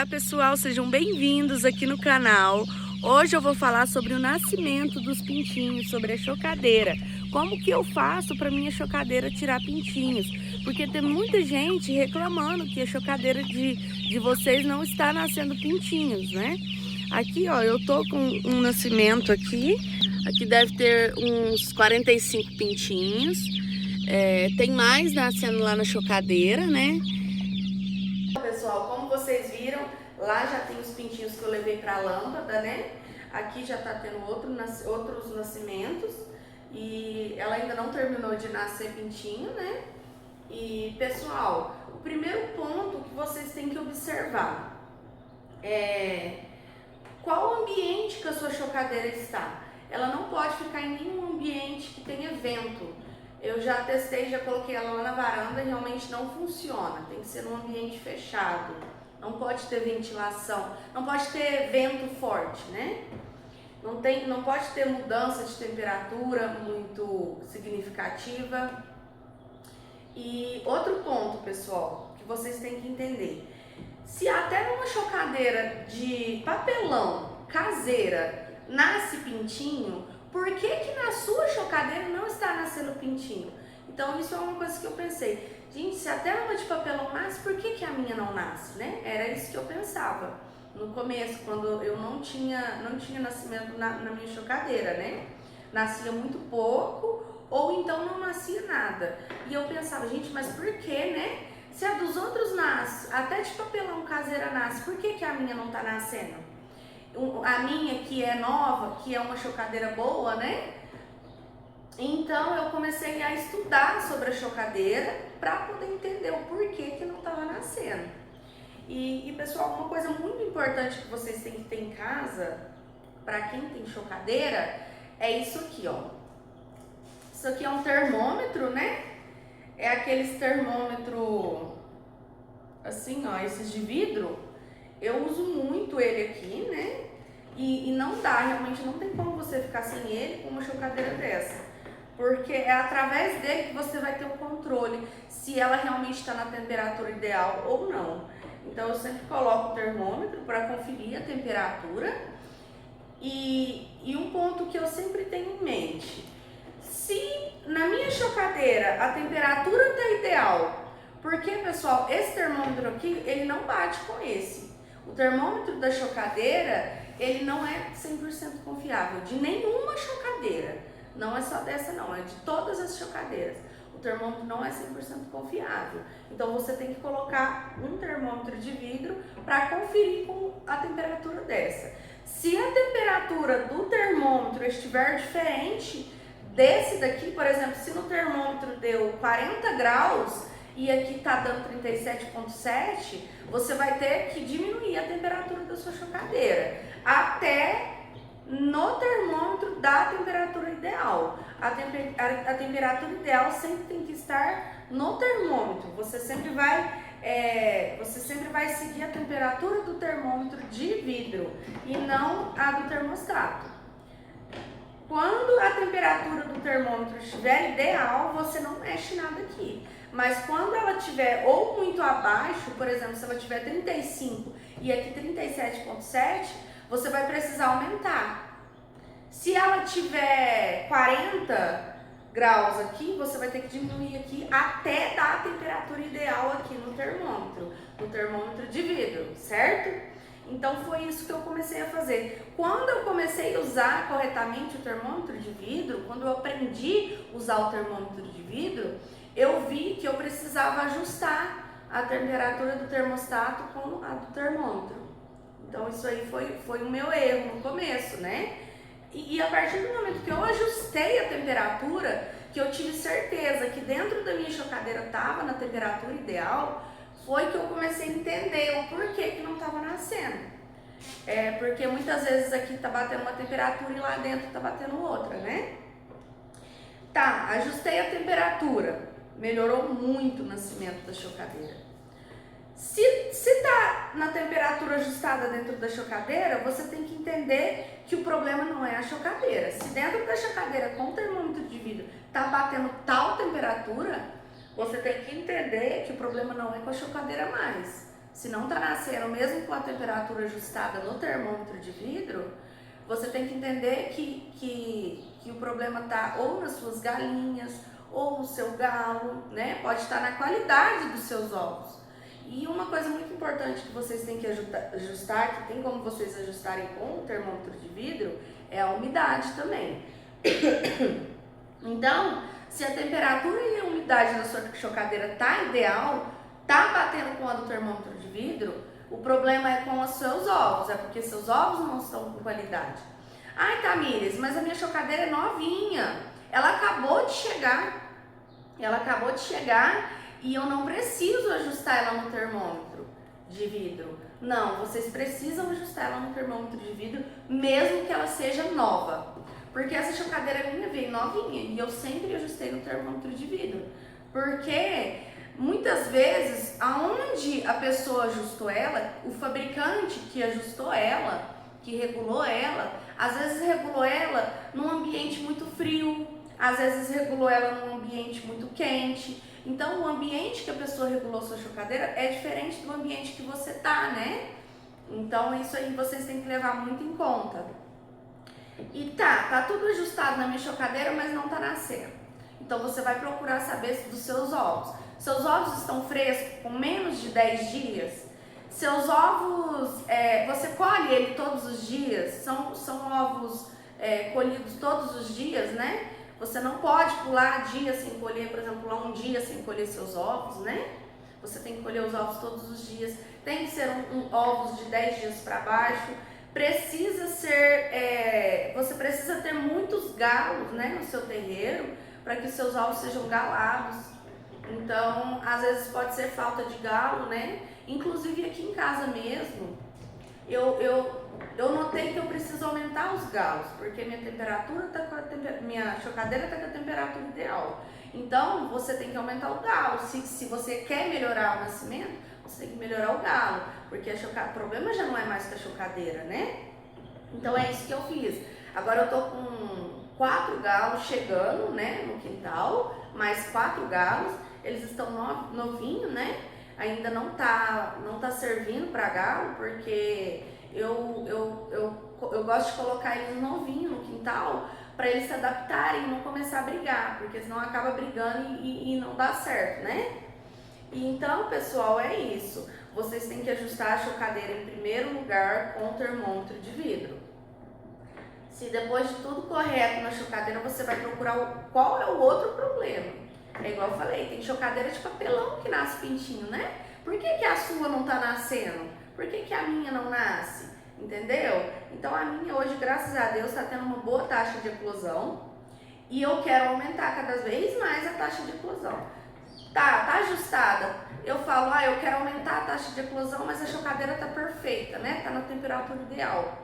Olá pessoal, sejam bem-vindos aqui no canal. Hoje eu vou falar sobre o nascimento dos pintinhos, sobre a chocadeira. Como que eu faço para minha chocadeira tirar pintinhos? Porque tem muita gente reclamando que a chocadeira de vocês não está nascendo pintinhos, né? Aqui ó, eu tô com um nascimento aqui. Aqui deve ter uns 45 pintinhos. Tem mais nascendo lá na chocadeira, né? Pessoal, como vocês viram, lá já tem os pintinhos que eu levei para a lâmpada, né? Aqui já tá tendo outros nascimentos e ela ainda não terminou de nascer pintinho, né? E pessoal, o primeiro ponto que vocês têm que observar é qual ambiente que a sua chocadeira está. Ela não pode ficar em nenhum ambiente que tenha vento. Eu já testei, já coloquei ela lá na varanda e realmente não funciona. Tem que ser num ambiente fechado. Não pode ter ventilação, não pode ter vento forte, né? Não pode ter mudança de temperatura muito significativa. E outro ponto, pessoal, que vocês têm que entender. Se até numa chocadeira de papelão caseira nasce pintinho, por que que na sua chocadeira não está nascendo pintinho? Então isso é uma coisa que eu pensei. Gente, se até uma de papelão nasce, por que que a minha não nasce, né? Era isso que eu pensava no começo, quando eu não tinha nascimento na minha chocadeira, né? Nascia muito pouco ou então não nascia nada. E eu pensava, gente, mas por que, né? Se a dos outros nasce, até de papelão caseira nasce, por que que a minha não tá nascendo? A minha que é nova, que é uma chocadeira boa, né? Então eu comecei a estudar sobre a chocadeira para poder entender o porquê que não estava nascendo. E pessoal, uma coisa muito importante que vocês têm que ter em casa, para quem tem chocadeira, é isso aqui, ó. Isso aqui é um termômetro, né? É aqueles termômetro assim, ó, esses de vidro. Eu uso muito ele aqui, né? E não dá, realmente não tem como você ficar sem ele com uma chocadeira dessa. Porque é através dele que você vai ter o controle se ela realmente está na temperatura ideal ou não. Então eu sempre coloco o termômetro para conferir a temperatura. E um ponto que eu sempre tenho em mente. Se na minha chocadeira a temperatura está ideal, porque pessoal, esse termômetro aqui, ele não bate com esse. O termômetro da chocadeira, ele não é 100% confiável, de nenhuma chocadeira. Não é só dessa não, é de todas as chocadeiras. O termômetro não é 100% confiável. Então você tem que colocar um termômetro de vidro para conferir com a temperatura dessa. Se a temperatura do termômetro estiver diferente desse daqui, por exemplo, se no termômetro deu 40 graus e aqui tá dando 37,7, você vai ter que diminuir a temperatura da sua chocadeira até no termômetro da temperatura ideal. A temperatura ideal sempre tem que estar no termômetro. Você sempre vai seguir a temperatura do termômetro de vidro e não a do termostato. Quando a temperatura do termômetro estiver ideal, você não mexe nada aqui. Mas quando ela estiver ou muito abaixo, por exemplo, se ela tiver 35 e aqui 37,7, você vai precisar aumentar. Se ela tiver 40 graus aqui, você vai ter que diminuir aqui até dar a temperatura ideal aqui no termômetro de vidro, certo? Então foi isso que eu comecei a fazer. Quando eu comecei a usar corretamente o termômetro de vidro, quando eu aprendi a usar o termômetro de vidro, eu vi que eu precisava ajustar a temperatura do termostato com a do termômetro. Então isso aí foi o meu erro no começo, né? E a partir do momento que eu ajustei a temperatura, que eu tive certeza que dentro da minha chocadeira estava na temperatura ideal, foi que eu comecei a entender o porquê que não estava nascendo. Porque muitas vezes aqui tá batendo uma temperatura e lá dentro tá batendo outra, né? Tá, ajustei a temperatura, melhorou muito o nascimento da chocadeira. Se tá na temperatura ajustada dentro da chocadeira, você tem que entender que o problema não é a chocadeira. Se dentro da chocadeira com o termômetro de vidro tá batendo tal temperatura, você tem que entender que o problema não é com a chocadeira mais. se não tá nascendo, mesmo com a temperatura ajustada no termômetro de vidro, você tem que entender que o problema tá ou nas suas galinhas, ou no seu galo, né? Pode estar na qualidade dos seus ovos. E uma coisa muito importante que vocês têm que ajustar, que tem como vocês ajustarem com o termômetro de vidro, é a umidade também. Então, se a temperatura e a umidade da sua chocadeira tá ideal, tá batendo com a do termômetro de vidro, o problema é com os seus ovos, é porque seus ovos não estão com qualidade. Ai, Tamires, mas a minha chocadeira é novinha, ela acabou de chegar e eu não preciso ajustar ela no termômetro de vidro. Não, vocês precisam ajustar ela no termômetro de vidro, mesmo que ela seja nova. Porque essa chocadeira minha veio novinha e eu sempre ajustei no termômetro de vidro. Porque muitas vezes, aonde a pessoa ajustou ela, o fabricante que ajustou ela, que regulou ela, às vezes regulou ela num ambiente muito frio, às vezes regulou ela num ambiente muito quente. Então, o ambiente que a pessoa regulou sua chocadeira é diferente do ambiente que você tá, né? Então, isso aí vocês têm que levar muito em conta. E tá tudo ajustado na minha chocadeira, mas não tá nascendo. Então, você vai procurar saber dos seus ovos. Seus ovos estão frescos, com menos de 10 dias? Seus ovos, você colhe ele todos os dias? São ovos colhidos todos os dias, né? Você não pode pular dia sem colher, por exemplo, pular um dia sem colher seus ovos, né? Você tem que colher os ovos todos os dias. Tem que ser ovos de 10 dias para baixo. Precisa ser, você precisa ter muitos galos, né, no seu terreiro para que os seus ovos sejam galados. Então, às vezes pode ser falta de galo, né? Inclusive aqui em casa mesmo, eu notei que eu preciso aumentar os galos, porque minha temperatura tá com minha chocadeira tá com a temperatura ideal. Então, você tem que aumentar o galo. Se você quer melhorar o nascimento, você tem que melhorar o galo, porque o problema já não é mais com a chocadeira, né? Então, é isso que eu fiz. Agora eu tô com 4 galos chegando, né, no quintal, mais 4 galos. Eles estão novinhos, né? Ainda não tá servindo para galo, porque eu gosto de colocar eles novinhos no quintal para eles se adaptarem e não começar a brigar, porque senão acaba brigando e não dá certo, né? E então, pessoal, é isso. Vocês têm que ajustar a chocadeira em primeiro lugar com o termômetro de vidro. Se depois de tudo correto na chocadeira, você vai procurar qual é o outro problema. É igual eu falei, tem chocadeira de papelão que nasce pintinho, né? Por que a sua não tá nascendo? Por que a minha não nasce? Entendeu? Então a minha hoje, graças a Deus, tá tendo uma boa taxa de eclosão. E eu quero aumentar cada vez mais a taxa de eclosão. Tá ajustada. Eu falo, eu quero aumentar a taxa de eclosão, mas a chocadeira tá perfeita, né? Tá na temperatura ideal.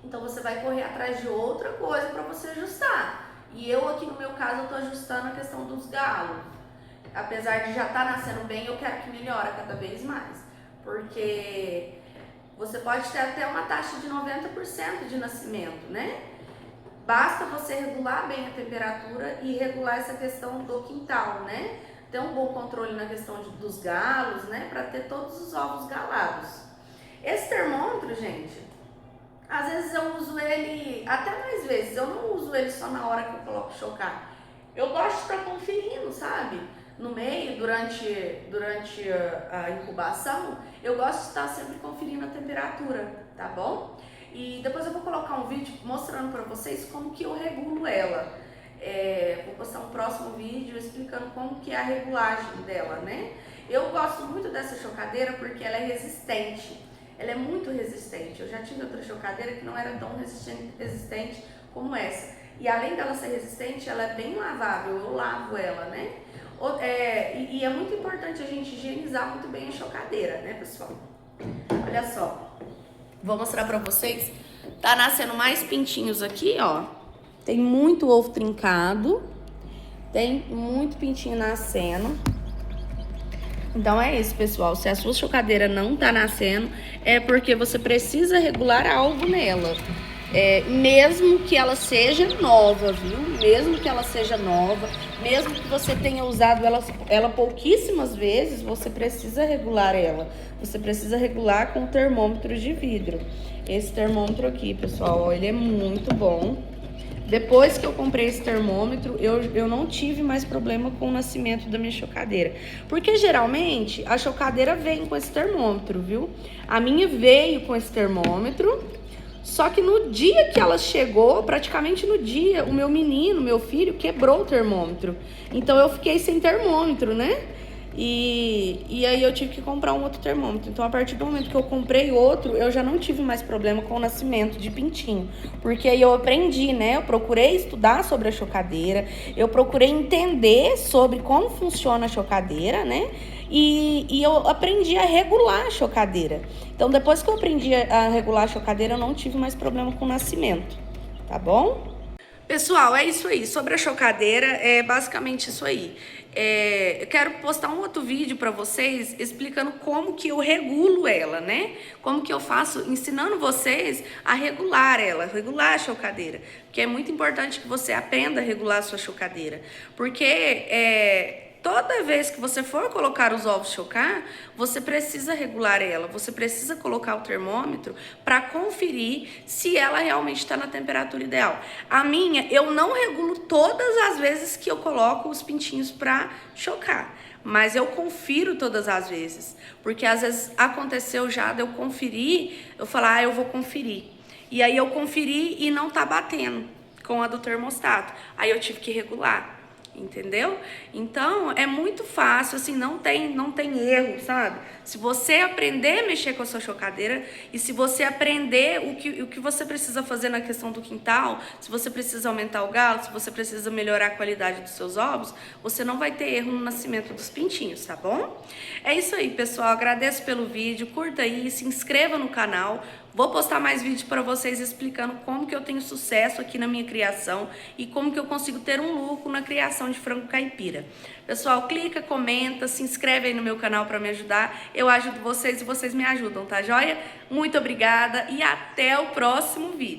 Então você vai correr atrás de outra coisa para você ajustar. E eu aqui no meu caso, eu tô ajustando a questão dos galos. Apesar de já estar nascendo bem, eu quero que melhore cada vez mais. Porque você pode ter até uma taxa de 90% de nascimento, né? Basta você regular bem a temperatura e regular essa questão do quintal, né? Ter um bom controle na questão dos galos, né? Para ter todos os ovos galados. Esse termômetro, gente, às vezes eu uso ele até mais vezes. Eu não uso ele só na hora que eu coloco chocar. Eu gosto de estar conferindo, sabe? No meio, durante a incubação, eu gosto de estar sempre conferindo a temperatura, tá bom? E depois eu vou colocar um vídeo mostrando para vocês como que eu regulo ela. Vou postar um próximo vídeo explicando como que é a regulagem dela, né? Eu gosto muito dessa chocadeira porque ela é resistente. Ela é muito resistente. Eu já tive outra chocadeira que não era tão resistente como essa. E além dela ser resistente, ela é bem lavável. Eu lavo ela, né? E é muito importante a gente higienizar muito bem a chocadeira, né, pessoal? Olha só. Vou mostrar pra vocês. Tá nascendo mais pintinhos aqui, ó. Tem muito ovo trincado. Tem muito pintinho nascendo. Então é isso, pessoal. Se a sua chocadeira não tá nascendo, é porque você precisa regular algo nela. mesmo que ela seja nova, viu? Mesmo que ela seja nova, mesmo que você tenha usado ela pouquíssimas vezes, você precisa regular ela. Você precisa regular com o termômetro de vidro. Esse termômetro aqui, pessoal, ó, ele é muito bom. Depois que eu comprei esse termômetro, eu não tive mais problema com o nascimento da minha chocadeira. Porque geralmente a chocadeira vem com esse termômetro, viu? A minha veio com esse termômetro. Só que no dia que ela chegou, praticamente no dia, o meu menino, meu filho, quebrou o termômetro. Então eu fiquei sem termômetro, né? E aí eu tive que comprar um outro termômetro. Então a partir do momento que eu comprei outro, eu já não tive mais problema com o nascimento de pintinho. Porque aí eu aprendi, né? Eu procurei estudar sobre a chocadeira, eu procurei entender sobre como funciona a chocadeira, né? E eu aprendi a regular a chocadeira. Então depois que eu aprendi a regular a chocadeira, eu não tive mais problema com o nascimento, tá bom? Pessoal, é isso aí. Sobre a chocadeira, é basicamente isso aí. Eu quero postar um outro vídeo para vocês explicando como que eu regulo ela, né? Como que eu faço, ensinando vocês a regular ela, regular a chocadeira. Porque é muito importante que você aprenda a regular a sua chocadeira. Porque toda vez que você for colocar os ovos chocar, você precisa regular ela, você precisa colocar o termômetro para conferir se ela realmente está na temperatura ideal. A minha, eu não regulo todas as vezes que eu coloco os pintinhos para chocar, mas eu confiro todas as vezes, porque às vezes aconteceu já de eu conferir, eu falar, eu vou conferir. E aí eu conferi e não tá batendo com a do termostato. Aí eu tive que regular. Entendeu? Então, é muito fácil, assim, não tem erro, sabe? Se você aprender a mexer com a sua chocadeira e se você aprender o que você precisa fazer na questão do quintal, se você precisa aumentar o galo, se você precisa melhorar a qualidade dos seus ovos, você não vai ter erro no nascimento dos pintinhos, tá bom? É isso aí, pessoal. Agradeço pelo vídeo, curta aí, se inscreva no canal. Vou postar mais vídeos para vocês explicando como que eu tenho sucesso aqui na minha criação e como que eu consigo ter um lucro na criação de frango caipira. Pessoal, clica, comenta, se inscreve aí no meu canal para me ajudar. Eu ajudo vocês e vocês me ajudam, tá joia? Muito obrigada e até o próximo vídeo.